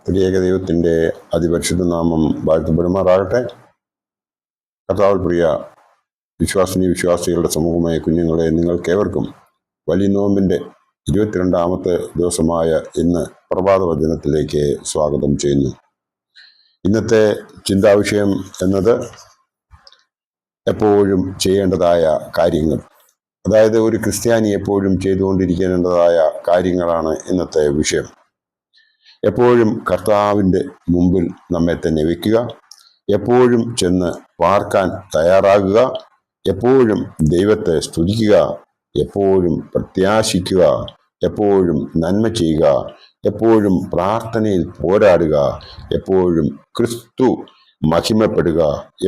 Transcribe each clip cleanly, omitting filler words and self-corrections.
ത്രിയേക ദൈവത്തിൻ്റെ അതിപരിശുദ്ധ നാമം വാഴ്ത്തപ്പെടുമാറാകട്ടെ. കർത്താവിൽ പ്രിയ വിശ്വാസികളുടെ സമൂഹമായ കുഞ്ഞുങ്ങളെ, നിങ്ങൾക്കേവർക്കും വലിയ നോമ്പിൻ്റെ 22ാമത്തെ ദിവസമായ ഇന്ന് പ്രഭാത വചനത്തിലേക്ക് സ്വാഗതം ചെയ്യുന്നു. ഇന്നത്തെ ചിന്താവിഷയം എന്നത് എപ്പോഴും ചെയ്യേണ്ടതായ കാര്യങ്ങൾ, അതായത് ഒരു ക്രിസ്ത്യാനി എപ്പോഴും ചെയ്തുകൊണ്ടിരിക്കേണ്ടതായ കാര്യങ്ങളാണ് ഇന്നത്തെ വിഷയം. എപ്പോഴും കർത്താവിൻ്റെ മുമ്പിൽ നമ്മെ തന്നെ വയ്ക്കുക, എപ്പോഴും ചെന്ന് പാർക്കാൻ തയ്യാറാകുക, എപ്പോഴും ദൈവത്തെ സ്തുതിക്കുക, എപ്പോഴും പ്രത്യാശിക്കുക, എപ്പോഴും നന്മ ചെയ്യുക, എപ്പോഴും പ്രാർത്ഥനയിൽ പോരാടുക, എപ്പോഴും ക്രിസ്തു മഹിമപ്പെടുക,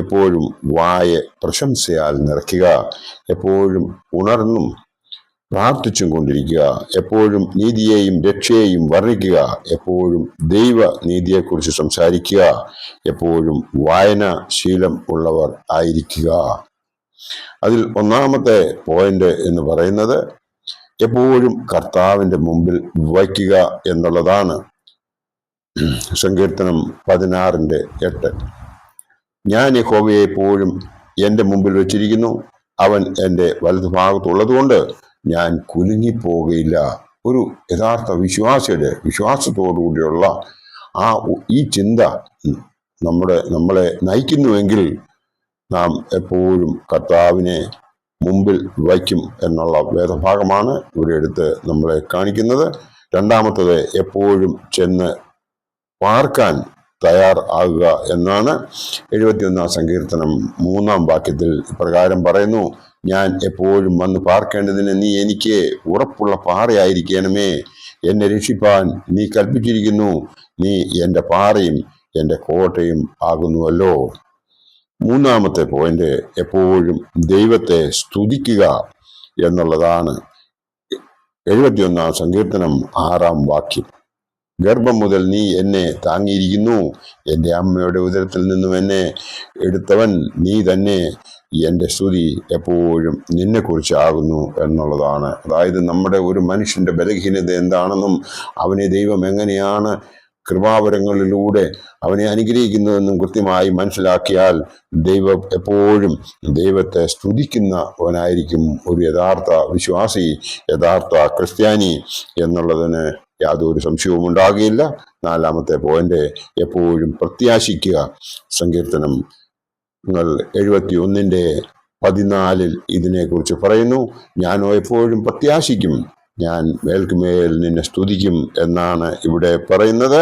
എപ്പോഴും വായെ പ്രശംസയാൽ നിറയ്ക്കുക, എപ്പോഴും ഉണർന്നും പ്രാർത്ഥിച്ചും കൊണ്ടിരിക്കുക, എപ്പോഴും നീതിയെയും രക്ഷയെയും വർണ്ണിക്കുക, എപ്പോഴും ദൈവ നീതിയെക്കുറിച്ച് സംസാരിക്കുക, എപ്പോഴും വായനാശീലം ഉള്ളവർ ആയിരിക്കുക. അതിൽ ഒന്നാമത്തെ പോയിന്റ് എന്ന് പറയുന്നത് എപ്പോഴും കർത്താവിൻ്റെ മുമ്പിൽ വയ്ക്കുക എന്നുള്ളതാണ്. സങ്കീർത്തനം 16:8. ഞാൻ യഹോവയെ എപ്പോഴും എൻ്റെ മുമ്പിൽ വെച്ചിരിക്കുന്നു, അവൻ എൻ്റെ വലതുഭാഗത്തുള്ളതുകൊണ്ട് ഞാൻ കുലുങ്ങിപ്പോകുകയില്ല. ഒരു യഥാർത്ഥ വിശ്വാസത്തോടുകൂടിയുള്ള ഈ ചിന്ത നമ്മളെ നയിക്കുന്നുവെങ്കിൽ നാം എപ്പോഴും കർത്താവിനെ മുമ്പിൽ വയ്ക്കും എന്നുള്ള വേദഭാഗമാണ് ഇവിടെ എടുത്ത് നമ്മളെ കാണിക്കുന്നത്. രണ്ടാമത്തത് എപ്പോഴും ചെന്ന് പാർക്കാൻ തയ്യാറാകുക എന്നാണ്. 71 സങ്കീർത്തനം 3 വാക്യത്തിൽ ഇപ്രകാരം പറയുന്നു: ഞാൻ എപ്പോഴും വന്ന് പാർക്കേണ്ടതിന് നീ എനിക്ക് ഉറപ്പുള്ള പാറയായിരിക്കണമേ, എന്നെ രക്ഷിപ്പാൻ നീ കൽപ്പിച്ചിരിക്കുന്നു, നീ എൻ്റെ പാറയും എൻ്റെ കോട്ടയും ആകുന്നുവല്ലോ. മൂന്നാമത്തെ പോയിന്റ് എപ്പോഴും ദൈവത്തെ സ്തുതിക്കുക എന്നുള്ളതാണ്. 71 സങ്കീർത്തനം 6 വാക്യം. ഗർഭം മുതൽ നീ എന്നെ താങ്ങിയിരിക്കുന്നു, എൻ്റെ അമ്മയുടെ ഉദരത്തിൽ നിന്നും എന്നെ എടുത്തവൻ നീ തന്നെ, എൻ്റെ സ്തുതി എപ്പോഴും നിന്നെക്കുറിച്ചാകുന്നു എന്നുള്ളതാണ്. അതായത് നമ്മുടെ ഒരു മനുഷ്യൻ്റെ ബലഹീനത എന്താണെന്നും അവനെ ദൈവം എങ്ങനെയാണ് കൃപാവരങ്ങളിലൂടെ അവനെ അനുഗ്രഹിക്കുന്നതെന്നും കൃത്യമായി മനസ്സിലാക്കിയാൽ ദൈവം എപ്പോഴും ദൈവത്തെ സ്തുതിക്കുന്നവനായിരിക്കും ഒരു യഥാർത്ഥ വിശ്വാസി, യഥാർത്ഥ ക്രിസ്ത്യാനി എന്നുള്ളതിന് യാതൊരു സംശയവും ഉണ്ടാകുകയില്ല. നാലാമത്തെ പോയിന്റ് എപ്പോഴും പ്രത്യാശിക്കുക. സങ്കീർത്തനം 71:14 ഇതിനെക്കുറിച്ച് പറയുന്നു: ഞാനോ എപ്പോഴും പ്രത്യാശിക്കും, ഞാൻ മേൽക്കുമേൽ നിന്നെ സ്തുതിക്കും എന്നാണ് ഇവിടെ പറയുന്നത്.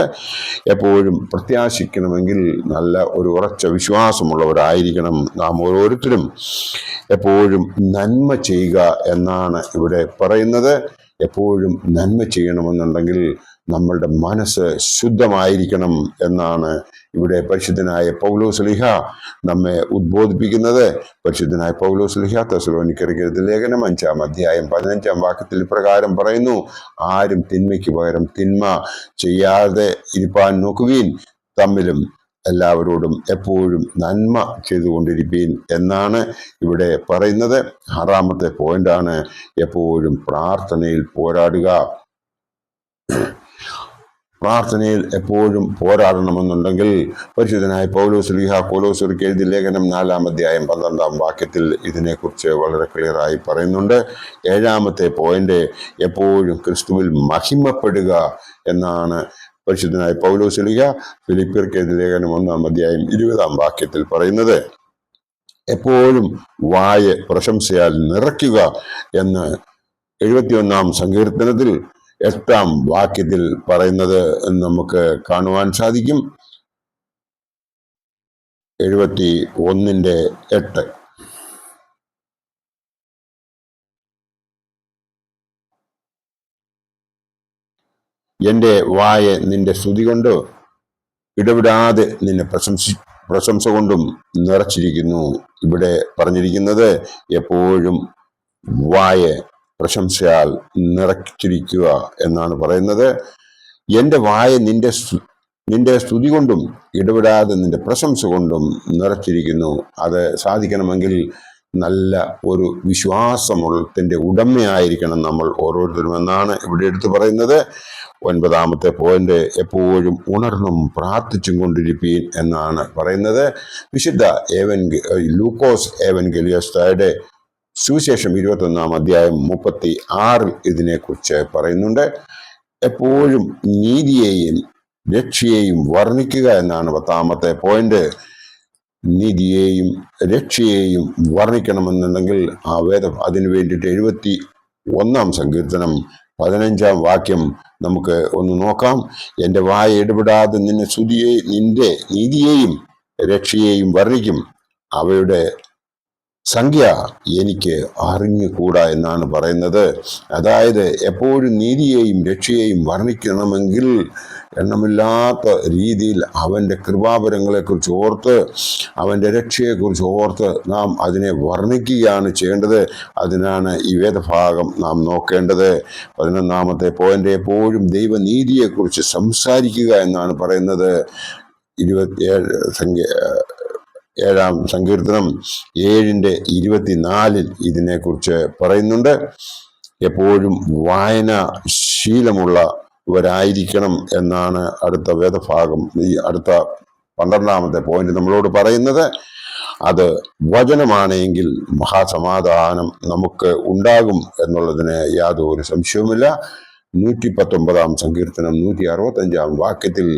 എപ്പോഴും പ്രത്യാശിക്കണമെങ്കിൽ നല്ല ഒരു ഉറച്ച വിശ്വാസമുള്ളവരായിരിക്കണം നാം ഓരോരുത്തരും. എപ്പോഴും നന്മ ചെയ്യുക എന്നാണ് ഇവിടെ പറയുന്നത്. എപ്പോഴും നന്മ ചെയ്യണമെന്നുണ്ടെങ്കിൽ നമ്മളുടെ മനസ്സ് ശുദ്ധമായിരിക്കണം എന്നാണ് ഇവിടെ പരിശുദ്ധനായ പൗലോസ്ലീഹ നമ്മെ ഉദ്ബോധിപ്പിക്കുന്നത്. പരിശുദ്ധനായ പൗലോസ്ലീഹ തെസ്സലോനിക്കർക്ക് ലേഖനം 5:15 വാക്യത്തിൽ ഇപ്രകാരം പറയുന്നു: ആരും തിന്മയ്ക്ക് പകരം തിന്മ ചെയ്യാതെ ഇരിപ്പാൻ നോക്കുവീൻ, തമ്മിലും എല്ലാവരോടും എപ്പോഴും നന്മ ചെയ്തുകൊണ്ടിരിപ്പീൻ എന്നാണ് ഇവിടെ പറയുന്നത്. ആറാമത്തെ പോയിന്റാണ് എപ്പോഴും പ്രാർത്ഥനയിൽ പോരാടുക. പ്രാർത്ഥനയിൽ എപ്പോഴും പോരാടണമെന്നുണ്ടെങ്കിൽ പരിശുദ്ധനായ പൗലോസ്ലീഹ കൊലോസ്യർക്ക് എഴുതിയ ലേഖനം 4:12 വാക്യത്തിൽ ഇതിനെക്കുറിച്ച് വളരെ ക്ലിയറായി പറയുന്നുണ്ട്. ഏഴാമത്തെ പോയിന്റ് എപ്പോഴും ക്രിസ്തുവിൽ മഹിമപ്പെടുക എന്നാണ് പരിശുദ്ധനായ പൗലോസ്ലീഹ ഫിലിപ്പിയർക്ക് എഴുതിയ ലേഖനം 1:20 വാക്യത്തിൽ പറയുന്നത്. എപ്പോഴും വായെ പ്രശംസയാൽ നിറയ്ക്കുക എന്ന് 71 സങ്കീർത്തനത്തിൽ 8 വാക്യത്തിൽ പറയുന്നത് നമുക്ക് കാണുവാൻ സാധിക്കും. 71:8. എൻ്റെ വായെ നിന്റെ സ്തുതി കൊണ്ട് ഇടവിടാതെ നിന്നെ പ്രശംസ കൊണ്ടും നിറച്ചിരിക്കുന്നു. ഇവിടെ പറഞ്ഞിരിക്കുന്നത് എപ്പോഴും വായെ പ്രശംസയാൽ നിറച്ചിരിക്കുക എന്നാണ് പറയുന്നത്. എൻ്റെ വായ നിന്റെ സ്തുതി കൊണ്ടും ഇടപെടാതെ നിന്റെ പ്രശംസ കൊണ്ടും നിറച്ചിരിക്കുന്നു. അത് സാധിക്കണമെങ്കിൽ നല്ല ഒരു വിശ്വാസമുള്ളതിൻ്റെ ഉടമയായിരിക്കണം നമ്മൾ ഓരോരുത്തരും എന്നാണ് ഇവിടെ എടുത്തു പറയുന്നത്. 9-ാമത്തെ പോയിന്റ്, എപ്പോഴും ഉണർന്നും പ്രാർത്ഥിച്ചും കൊണ്ടിരിപ്പീൻ എന്നാണ് പറയുന്നത്. വിശുദ്ധ ലൂക്കോസ് ഏവൻഗേലിയോസ്തായുടെ സുവിശേഷം 21-ാം അധ്യായം 36 ഇതിനെക്കുറിച്ച് പറയുന്നുണ്ട്. എപ്പോഴും നീതിയെയും രക്ഷയെയും വർണ്ണിക്കുക എന്നാണ് 10-ാമത്തെ പോയിന്റ്. നീതിയെയും രക്ഷയെയും വർണ്ണിക്കണമെന്നുണ്ടെങ്കിൽ അതിനു വേണ്ടിയിട്ട് 71-ാം സങ്കീർത്തനം 15-ാം വാക്യം നമുക്ക് ഒന്ന് നോക്കാം. എൻ്റെ വായ ഇടപെടാതെ നിന്റെ നീതിയെയും രക്ഷയെയും വർണ്ണിക്കും, അവയുടെ സംഖ്യ എനിക്ക് അറിഞ്ഞുകൂടാ എന്നാണ് പറയുന്നത്. അതായത് എപ്പോഴും നീതിയെയും രക്ഷയെയും വർണ്ണിക്കണമെങ്കിൽ എണ്ണമില്ലാത്ത രീതിയിൽ അവൻ്റെ കൃപാവരങ്ങളെക്കുറിച്ച് ഓർത്ത്, അവൻ്റെ രക്ഷയെക്കുറിച്ച് ഓർത്ത് നാം അതിനെ വർണ്ണിക്കുകയാണ് ചെയ്യേണ്ടത്. അതിനാണ് ഈ വേദഭാഗം നാം നോക്കേണ്ടത്. 11-ാമത്തെ പോയിന്റ്, എപ്പോഴും ദൈവനീതിയെക്കുറിച്ച് സംസാരിക്കുക എന്നാണ് പറയുന്നത്. 7-ാം സങ്കീർത്തനം 7-24 ഇതിനെക്കുറിച്ച് പറയുന്നുണ്ട്. എപ്പോഴും വായന ശീലമുള്ളവരായിരിക്കണം എന്നാണ് അടുത്ത വേദഭാഗം, ഈ അടുത്ത 12-ാമത്തെ പോയിന്റ് നമ്മളോട് പറയുന്നത്. അത് വചനമാണെങ്കിൽ മഹാസമാധാനം നമുക്ക് ഉണ്ടാകും എന്നുള്ളതിന് യാതൊരു സംശയവുമില്ല. 119-ാം സങ്കീർത്തനം 165-ാം വാക്യത്തിൽ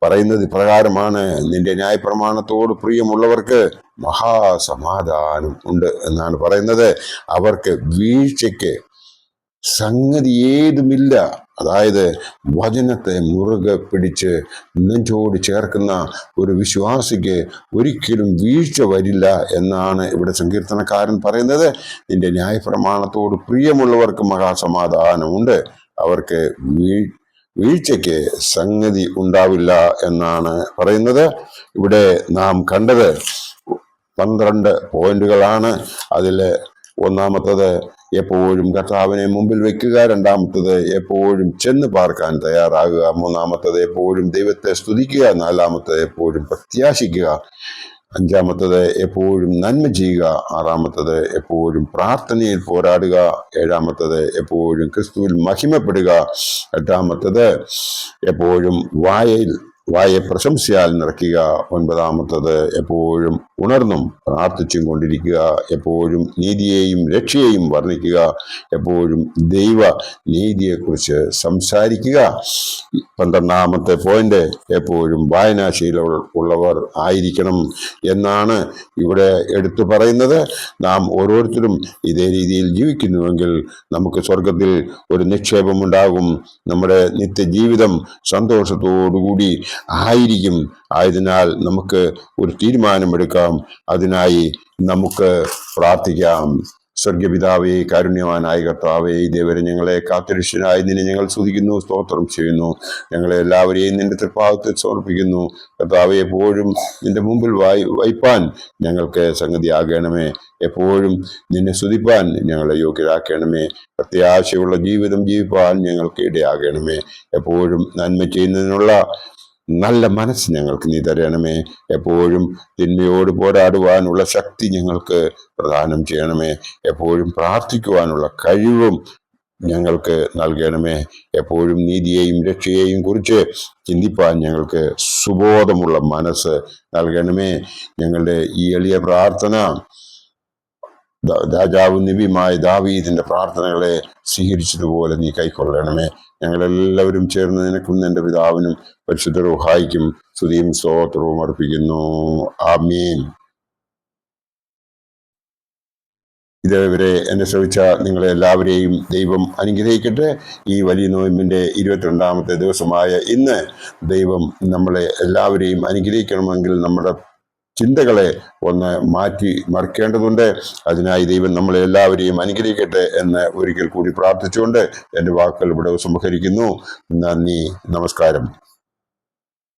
പറയുന്നത് ഇപ്രകാരമാണ്: നിന്റെ ന്യായപ്രമാണത്തോട് പ്രിയമുള്ളവർക്ക് മഹാസമാധാനം ഉണ്ട് എന്നാണ് പറയുന്നത്. അവർക്ക് വീഴ്ചയ്ക്ക് സംഗതി ഏതുമില്ല. അതായത് വചനത്തെ മുറുകെ പിടിച്ച് നെഞ്ചോട് ചേർക്കുന്ന ഒരു വിശ്വാസിക്ക് ഒരിക്കലും വീഴ്ച വരില്ല എന്നാണ് ഇവിടെ സങ്കീർത്തനക്കാരൻ പറയുന്നത്. നിന്റെ ന്യായപ്രമാണത്തോട് പ്രിയമുള്ളവർക്ക് മഹാസമാധാനമുണ്ട്, അവർക്ക് വീഴ്ചയ്ക്ക് സംഗതി ഉണ്ടാവില്ല എന്നാണ് പറയുന്നത്. ഇവിടെ നാം കണ്ടത് 12 പോയിന്റുകളാണ്. അതിൽ 1-ാമത്തത് എപ്പോഴും കർത്താവിനെ മുമ്പിൽ വെക്കുക, 2-ാമത്തത് എപ്പോഴും ചെന്ന് പാർക്കാൻ തയ്യാറാകുക, 3-ാമത്തത് എപ്പോഴും ദൈവത്തെ സ്തുതിക്കുക, 4-ാമത്തത് എപ്പോഴും പ്രത്യാശിക്കുക, 5-ാമത്തത് എപ്പോഴും നന്മ ചെയ്യുക, 6-ാമത്തത് എപ്പോഴും പ്രാർത്ഥനയിൽ പോരാടുക, 7-ാമത്തത് എപ്പോഴും ക്രിസ്തുവിൽ മഹിമപ്പെടുക, 8-ാമത്തത് എപ്പോഴും വായെ പ്രശംസയാൽ നിറയ്ക്കുക, 9-ാമത്തത് എപ്പോഴും ഉണർന്നും പ്രാർത്ഥിച്ചും കൊണ്ടിരിക്കുക, എപ്പോഴും നീതിയെയും രക്ഷയെയും വർണ്ണിക്കുക, എപ്പോഴും ദൈവ നീതിയെക്കുറിച്ച് സംസാരിക്കുക. 12-ാമത്തെ പോയിന്റ്, എപ്പോഴും വായനാശീലമുള്ളവർ ആയിരിക്കണം എന്നാണ് ഇവിടെ എടുത്തു പറയുന്നത്. നാം ഓരോരുത്തരും ഇതേ രീതിയിൽ ജീവിക്കുന്നുവെങ്കിൽ നമുക്ക് സ്വർഗത്തിൽ ഒരു നിക്ഷേപമുണ്ടാകും. നമ്മുടെ നിത്യജീവിതം സന്തോഷത്തോടുകൂടി ആയിരിക്കും. ആയതിനാൽ നമുക്ക് ഒരു തീരുമാനമെടുക്കാം, അതിനായി നമുക്ക് പ്രാർത്ഥിക്കാം. സ്വർഗപിതാവേ, കാരുണ്യവാനായ കർത്താവേ, ഇതേവരെ ഞങ്ങളെ കാത്തുരക്ഷനായി നിന്നെ ഞങ്ങൾ സ്തുതിക്കുന്നു, സ്തോത്രം ചെയ്യുന്നു. ഞങ്ങളെ എല്ലാവരെയും നിന്റെ തൃപ്പാദത്തിൽ സമർപ്പിക്കുന്നു. കർത്താവേ, എപ്പോഴും നിന്റെ മുമ്പിൽ വയ്പാൻ ഞങ്ങൾക്ക് സംഗതിയാകണമേ. എപ്പോഴും നിന്നെ സ്തുതിപ്പാൻ ഞങ്ങളെ യോഗ്യരാക്കണമേ. പ്രത്യാശയുള്ള ജീവിതം ജീവിപ്പാൻ ഞങ്ങൾക്ക് ഇടയാകണമേ. എപ്പോഴും നന്മ ചെയ്യുന്നതിനുള്ള നല്ല മനസ്സ് ഞങ്ങൾക്ക് നീ തരണമേ. എപ്പോഴും തിന്മയോട് പോരാടുവാനുള്ള ശക്തി ഞങ്ങൾക്ക് പ്രദാനം ചെയ്യണമേ. എപ്പോഴും പ്രാർത്ഥിക്കുവാനുള്ള കഴിവും ഞങ്ങൾക്ക് നൽകണമേ. എപ്പോഴും നീതിയെയും രക്ഷയെയും കുറിച്ച് ചിന്തിപ്പാൻ ഞങ്ങൾക്ക് സുബോധമുള്ള മനസ്സ് നൽകണമേ. ഞങ്ങളുടെ ഈ എളിയ പ്രാർത്ഥന രാജാവും നബിയുമായ ദാവീദിന്റെ പ്രാർത്ഥനകളെ സ്വീകരിച്ചതുപോലെ നീ കൈക്കൊള്ളണമേ. ഞങ്ങളെല്ലാവരും ചേർന്ന് നിനക്കും നിന്റെ പിതാവിനും പരിശുദ്ധ റൂഹായിക്കും സ്തുതിയും സ്തോത്രവും അർപ്പിക്കുന്നു. ആമീൻ. ഇതേവരെ എന്നെ ശ്രമിച്ച നിങ്ങളെ എല്ലാവരെയും ദൈവം അനുഗ്രഹിക്കട്ടെ. ഈ വലിയ നോയമ്പിൻ്റെ 22-ാമത്തെ ദിവസമായ ഇന്ന് ദൈവം നമ്മളെ എല്ലാവരെയും അനുഗ്രഹിക്കണമെങ്കിൽ നമ്മുടെ ചിന്തകളെ ഒന്ന് മാറ്റി മറിക്കേണ്ടതുണ്ട്. അതിനായി ദൈവം നമ്മളെ എല്ലാവരെയും അനുഗ്രഹിക്കട്ടെ എന്ന് ഒരിക്കൽ കൂടി പ്രാർത്ഥിച്ചുകൊണ്ട് എൻ്റെ വാക്കുകൾ ഇവിടെ ഉപസംഹരിക്കുന്നു. നന്ദി, നമസ്കാരം.